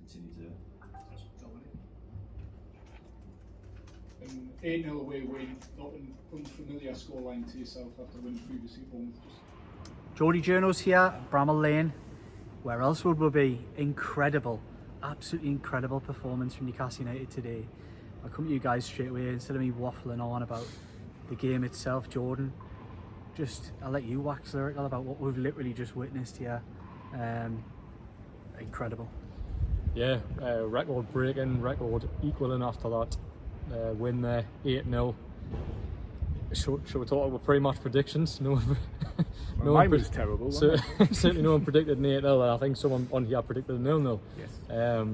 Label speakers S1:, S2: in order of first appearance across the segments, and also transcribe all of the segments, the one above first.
S1: continue to.
S2: 8-0 away win, not an unfamiliar scoreline to yourself after winning previously at Bournemouth.
S3: Geordie Journos here, Bramall Lane. Where else would we be? Incredible, absolutely incredible performance from Newcastle United today. I'll come to you guys straight away instead of me waffling on about the game itself. Jordan, I'll let you wax lyrical about what we've literally just witnessed here. Incredible.
S4: Yeah, record breaking, record equaling after that win there, 8-0. Should we talk about pre-match predictions? No,
S2: Mine was terrible.
S4: Certainly no one predicted an 8-0. I think someone on here predicted a 0-0.
S2: Yes.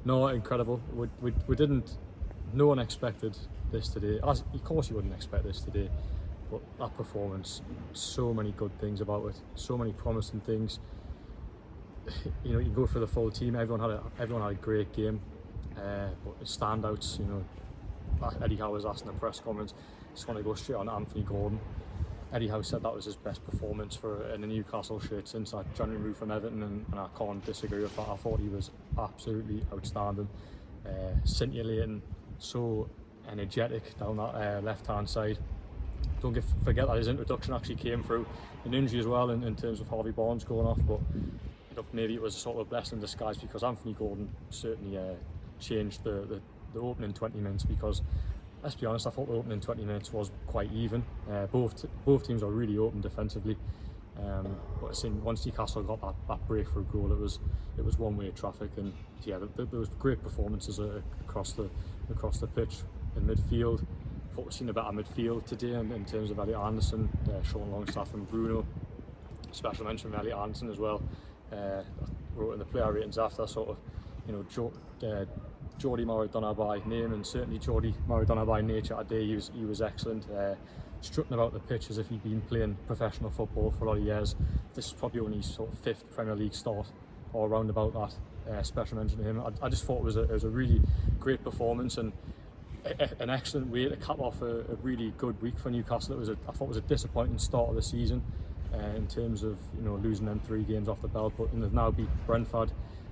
S4: No, incredible. We didn't. No one expected this today. Of course, you wouldn't expect this today. But that performance, so many good things about it. So many promising things. You know, you go for the full team. Everyone had a great game. But the standouts, you know, Eddie Howe was asked in the press conference. Just want to go straight on Anthony Gordon. Eddie Howe said that was his best performance in a Newcastle shirt since that January move from Everton, and I can't disagree with that. I thought he was absolutely outstanding, scintillating, so energetic down that left-hand side. Don't forget that his introduction actually came through an injury as well in terms of Harvey Barnes going off, but look, maybe it was a sort of a blessing in disguise, because Anthony Gordon certainly changed the opening 20 minutes, because let's be honest, I thought the opening 20 minutes was quite even. Both teams are really open defensively, but I think once Newcastle got that breakthrough goal, it was one-way traffic, and yeah, there was great performances across the pitch. In midfield, I thought we've seen a better midfield today in terms of Elliot Anderson, Sean Longstaff and Bruno. Special mention of Elliot Anderson as well. I wrote in the player ratings after, sort of, you know, Geordie Maradona by name and certainly Geordie Maradona by nature today. He was excellent, strutting about the pitch as if he'd been playing professional football for a lot of years. This is probably only his sort of 5th Premier League start or around about that. Special mention to him. I just thought it was a really great performance and an excellent way to cap off a really good week for Newcastle. I thought it was a disappointing start of the season in terms of, you know, losing them 3 games off the belt, but they've now beat Brentford.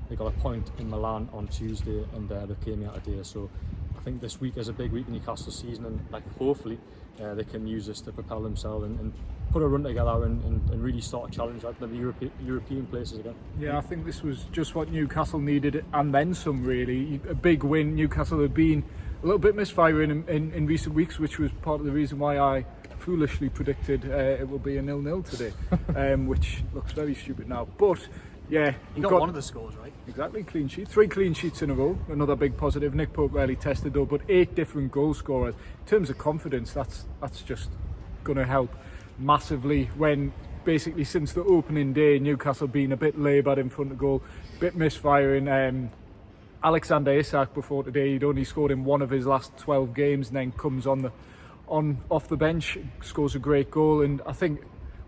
S4: They got a point in Milan on Tuesday, and they came out today. So I think this week is a big week in Newcastle's season, and hopefully they can use this to propel themselves and put a run together and really start a challenge at the European places again.
S2: Yeah, I think this was just what Newcastle needed, and then some really. A big win. Newcastle had been a little bit misfiring in recent weeks, which was part of the reason why I foolishly predicted it will be a 0-0 today, which looks very stupid now. But yeah,
S3: you got one of the scores right.
S2: Exactly, clean sheet. 3 clean sheets in a row, another big positive. Nick Pope rarely tested though, but 8 different goal scorers. In terms of confidence, that's just going to help massively when basically since the opening day, Newcastle being a bit laboured in front of goal, a bit misfiring. Alexander Isak before today, he'd only scored in 1 of his last 12 games and then comes off the bench, scores a great goal. And I think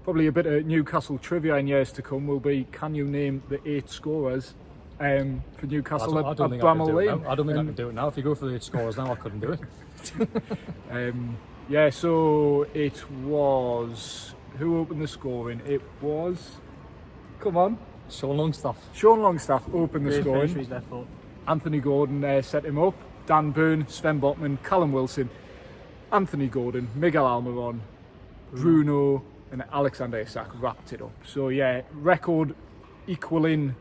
S2: probably a bit of Newcastle trivia in years to come will be, can you name the 8 scorers for Newcastle at Bramall Lane?
S4: I don't think I can do it now. If you go for the 8 scorers now, I couldn't do it.
S2: Yeah, so it was... Who opened the scoring? It was... Come on.
S4: Sean Longstaff.
S2: Sean Longstaff opened the scoring.
S3: His left foot.
S2: Anthony Gordon set him up. Dan Burn, Sven Botman, Callum Wilson, Anthony Gordon, Miguel Almiron, Bruno and Alexander Isak wrapped it up. So yeah, record equaling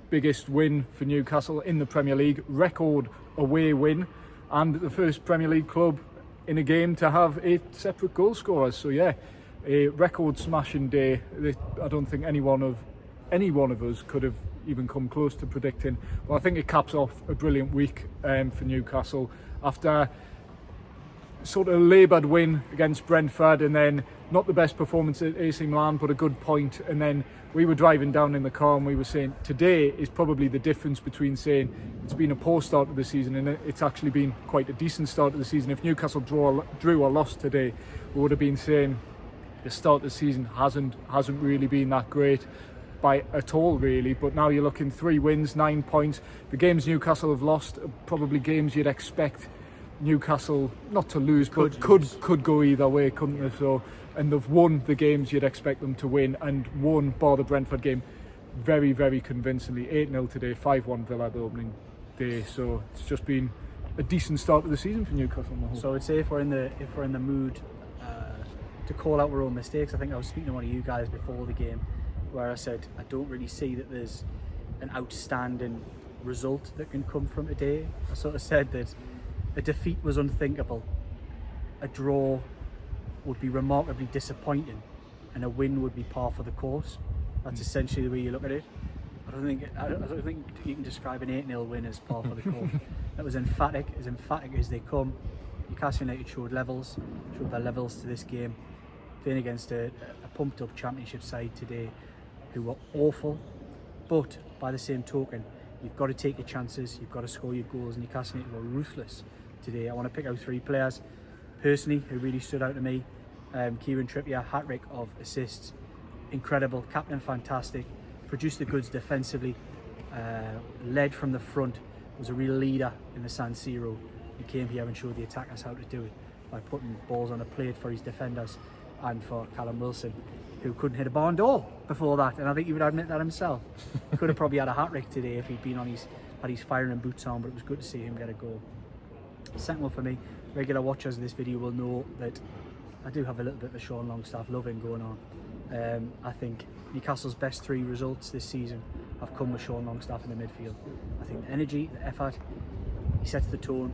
S2: biggest win for Newcastle in the Premier League, record away win, and the first Premier League club in a game to have 8 separate goal scorers. So yeah, a record smashing day. I don't think any one of us could have even come close to predicting. Well, I think it caps off a brilliant week for Newcastle after sort of laboured win against Brentford, and then not the best performance at AC Milan, but a good point. And then we were driving down in the car and we were saying today is probably the difference between saying it's been a poor start to the season and it's actually been quite a decent start to the season. If Newcastle drew or lost today, we would have been saying the start of the season hasn't really been that great by at all really. But now you're looking 3 wins, 9 points. The games Newcastle have lost are probably games you'd expect Newcastle not to lose, but could go either way, couldn't they? So, and they've won the games you'd expect them to win, and won, bar the Brentford game, very, very convincingly. 8-0 today, 5-1 Villa the opening day. So it's just been a decent start to the season for Newcastle on the whole.
S3: So I'd say if we're in the mood to call out our own mistakes, I think I was speaking to one of you guys before the game, where I said I don't really see that there's an outstanding result that can come from today. I sort of said that a defeat was unthinkable, a draw would be remarkably disappointing, and a win would be par for the course. That's essentially the way you look at it. I don't think you can describe an 8-0 win as par for the course. That was emphatic as they come. Newcastle United showed their levels to this game, playing against a pumped up Championship side today who were awful. But by the same token, you've got to take your chances, you've got to score your goals. Newcastle United were ruthless today. I want to pick out 3 players personally who really stood out to me. Kieran Trippier, hat-trick of assists, incredible, captain fantastic, produced the goods defensively, led from the front, was a real leader in the San Siro. He came here and showed the attackers how to do it by putting balls on a plate for his defenders and for Callum Wilson, who couldn't hit a barn door before that, and I think he would admit that himself. He could have probably had a hat-trick today if he'd been had his firing boots on, but it was good to see him get a goal. Second one for me, regular watchers of this video will know that I do have a little bit of a Sean Longstaff loving going on. I think Newcastle's best 3 results this season have come with Sean Longstaff in the midfield. I think the energy, the effort, he sets the tone.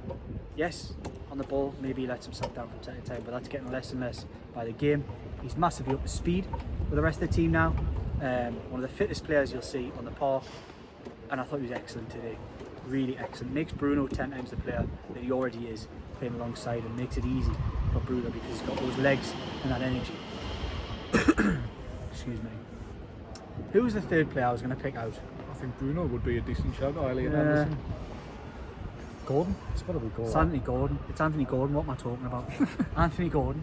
S3: Yes, on the ball, maybe he lets himself down from time to time, but that's getting less and less by the game. He's massively up to speed with the rest of the team now. One of the fittest players you'll see on the park, and I thought he was excellent today. Really excellent. Makes Bruno 10 times the player that he already is, playing alongside, and makes it easy for Bruno because he's got those legs and that energy. Excuse me. Who was the 3rd player I was going to pick out?
S2: I think Bruno would be a decent shout, Elliot Anderson.
S4: Gordon? It's got to be Gordon.
S3: It's Anthony Gordon. It's Anthony Gordon. What am I talking about? Anthony Gordon.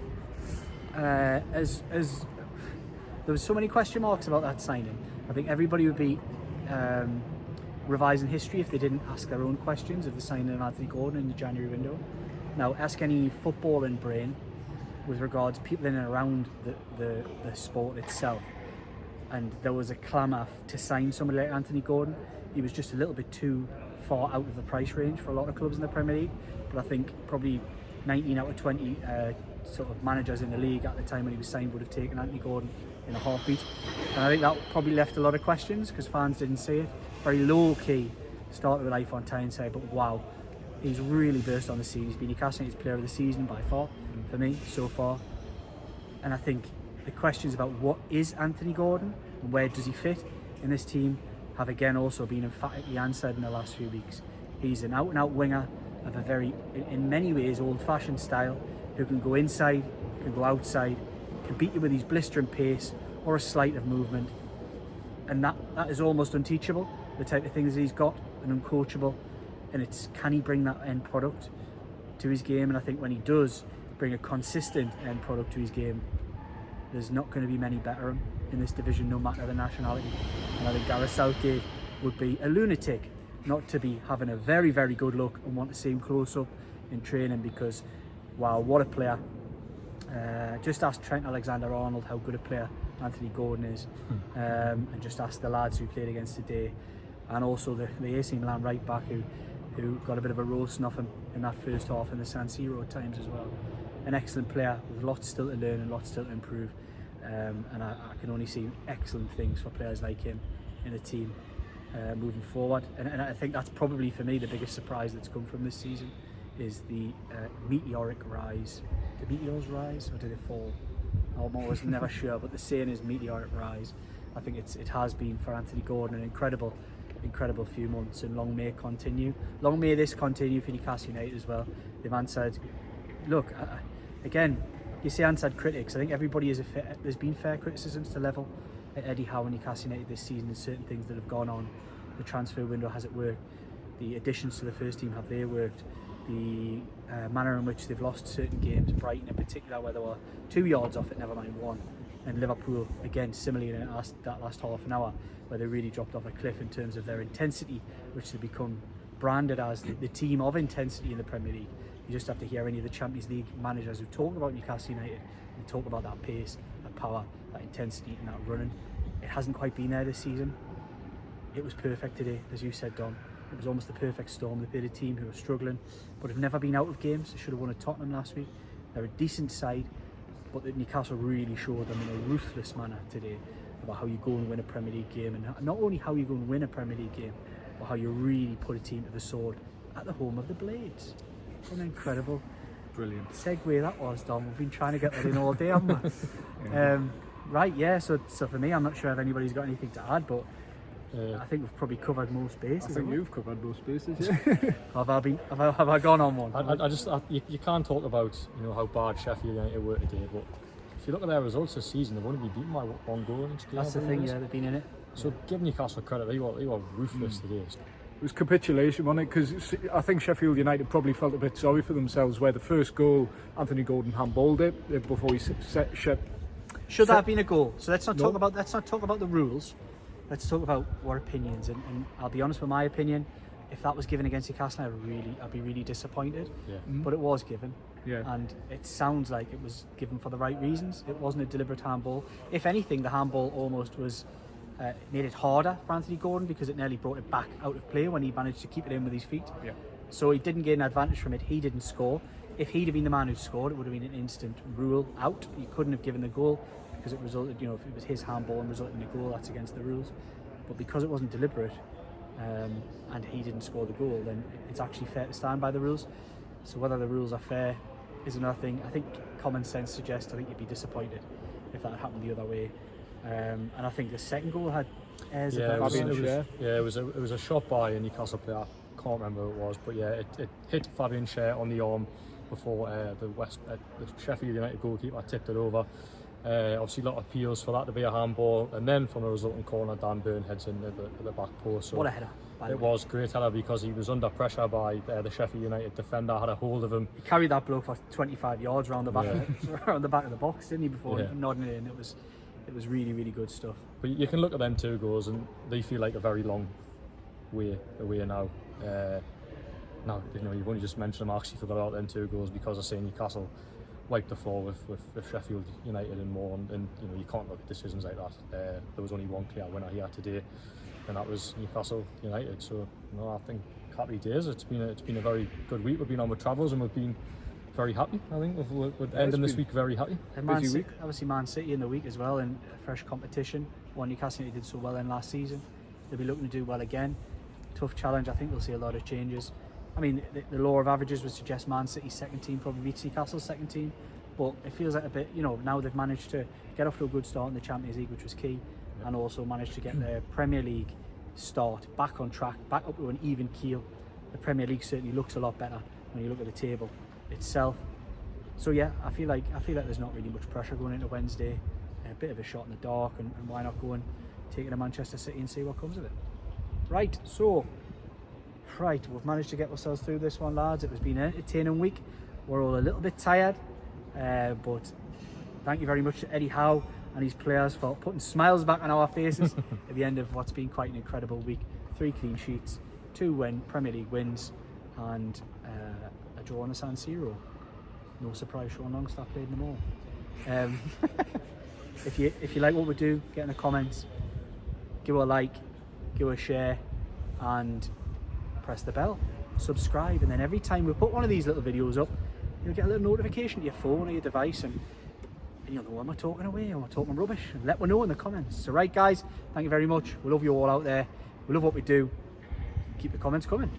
S3: As there was so many question marks about that signing. I think everybody would be revising history if they didn't ask their own questions of the signing of Anthony Gordon in the January window. Now, ask any footballing brain with regards to people in and around the sport itself, and there was a clamour to sign somebody like Anthony Gordon. He was just a little bit too far out of the price range for a lot of clubs in the Premier League, but I think probably 19 out of 20 sort of managers in the league at the time when he was signed would have taken Anthony Gordon in a heartbeat, and I think that probably left a lot of questions because fans didn't see it. Very low key started with life on Tyneside, but wow, he's really burst on the scene. He's been Newcastle United's player of the season by far for me so far, and I think the questions about what is Anthony Gordon and where does he fit in this team have again also been emphatically answered in the last few weeks. He's an out-and-out winger of a very, in many ways, old-fashioned style, who can go inside, can go outside, can beat you with his blistering pace or a sleight of movement, and that is almost unteachable, the type of things he's got, and uncoachable, and it's can he bring that end product to his game. And I think when he does bring a consistent end product to his game, there's not going to be many better in this division, no matter the nationality. And I think Gareth Southgate would be a lunatic not to be having a very, very good look and want to see him close up in training, because wow, what a player. Just ask Trent Alexander-Arnold how good a player Anthony Gordon is, and just ask the lads who played against today, and also the AC Milan right back who got a bit of a roasting off him in that first half in the San Siro at times as well. An excellent player with lots still to learn and lots still to improve, and I can only see excellent things for players like him in the team moving forward. And I think that's probably for me the biggest surprise that's come from this season is the meteoric rise. Do meteors rise or do they fall? I'm always never sure, but the saying is meteoric rise. I think it has been for Anthony Gordon an incredible few months, and long may it continue. Long may this continue for Newcastle United as well. They've answered, look, again, you say answered critics. I think everybody is there's been fair criticisms to level at Eddie Howe and Newcastle United this season, and certain things that have gone on. The transfer window, has it worked? The additions to the first team, have they worked? The manner in which they've lost certain games, Brighton in particular, where they were 2 yards off it, never mind one, and Liverpool again similarly in that last half an hour where they really dropped off a cliff in terms of their intensity, which they become branded as the team of intensity in the Premier League. You just have to hear any of the Champions League managers who talk about Newcastle United and talk about that pace, that power, that intensity and that running. It hasn't quite been there this season. it was perfect today, as you said, Dom. It was almost the perfect storm. They played a team who were struggling, but have never been out of games. They should have won at Tottenham last week. They're a decent side, but that Newcastle really showed them in a ruthless manner today about how you go and win a Premier League game, and not only how you go and win a Premier League game, but how you really put a team to the sword at the home of the Blades. An incredible,
S2: Brilliant.
S3: segue that was, Dom. We've been trying to get that in all day, haven't we? Right, yeah. So for me, I'm not sure if anybody's got anything to add, but I think we've probably covered most bases.
S2: I think
S3: haven't we?
S2: you've covered most bases. Yeah.
S3: Have I gone on one?
S4: You can't talk about how bad Sheffield United were today, but if you look at their results this season, they've only been beaten by one goal in each game.
S3: That's the thing, yeah, they've been in it.
S4: So give Newcastle credit, they were ruthless today.
S2: It was capitulation, wasn't it? Because I think Sheffield United probably felt a bit sorry for themselves where the first goal, Anthony Gordon handballed it before he
S3: Should that have been a goal? So let's not talk about the rules. Let's talk about our opinions. And I'll be honest with my opinion. If that was given against Newcastle, I'd be really disappointed.
S4: Yeah.
S3: But it was given.
S2: Yeah.
S3: And it sounds like it was given for the right reasons. It wasn't a deliberate handball. If anything, the handball almost was made it harder for Anthony Gordon because it nearly brought it back out of play when he managed to keep it in with his feet.
S2: Yeah.
S3: So he didn't gain an advantage from it. He didn't score. If he'd have been the man who scored, it would have been an instant rule out. You couldn't have given the goal because it resulted, if it was his handball and resulted in a goal, that's against the rules. But because it wasn't deliberate and he didn't score the goal, then it's actually fair to stand by the rules. So whether the rules are fair is another thing. I think common sense suggests you'd be disappointed if that had happened the other way. And I think the second goal had airs of
S4: it
S3: that.
S4: was a shot by a Newcastle player. I can't remember who it was, but yeah, it hit Fabian Schär on the arm before the Sheffield United goalkeeper tipped it over. Obviously, a lot of appeals for that to be a handball, and then from a resulting corner, Dan Burn heads in at the back post. So
S3: what a header!
S4: It was a great header because he was under pressure by the Sheffield United defender, had a hold of him.
S3: He carried that bloke for 25 yards around the back, around the back of the box, didn't he? Before nodding it in, it was really, really good stuff.
S4: But you can look at them two goals, and they feel like a very long way away now. Now, you've only just mentioned them. I actually forgot about them two goals because I say Newcastle wiped the floor with Sheffield United and more, and you can't look at decisions like that. There was only one clear winner here today, and that was Newcastle United. So I think happy days. It's been a very good week. We've been on with travels and we've been very happy. I think we're ending this week very happy.
S3: Busy week. Obviously Man City in the week as well, in fresh competition. One Newcastle United did so well in last season. They'll be looking to do well again. Tough challenge. I think we'll see a lot of changes. I mean, the law of averages would suggest Man City's second team probably beats Newcastle's second team, but it feels like a bit, now they've managed to get off to a good start in the Champions League, which was key, and also managed to get their Premier League start back on track, back up to an even keel. The Premier League certainly looks a lot better when you look at the table itself. So yeah, I feel like there's not really much pressure going into Wednesday. A bit of a shot in the dark, and why not go and take it to Manchester City and see what comes of it. Right, we've managed to get ourselves through this one, lads. It has been an entertaining week. We're all a little bit tired, but thank you very much to Eddie Howe and his players for putting smiles back on our faces at the end of what's been quite an incredible week. 3 clean sheets, 2 Premier League wins, and a draw on the San Siro. No surprise, Sean Longstaff played them all. If you like what we do, get in the comments, give a like, give a share, and press the bell, subscribe, and then every time we put one of these little videos up, you'll get a little notification to your phone or your device, and you'll know when we're talking away or we're talking rubbish, and let me know in the comments. So right guys, thank you very much. We love you all out there. We love what we do. Keep the comments coming.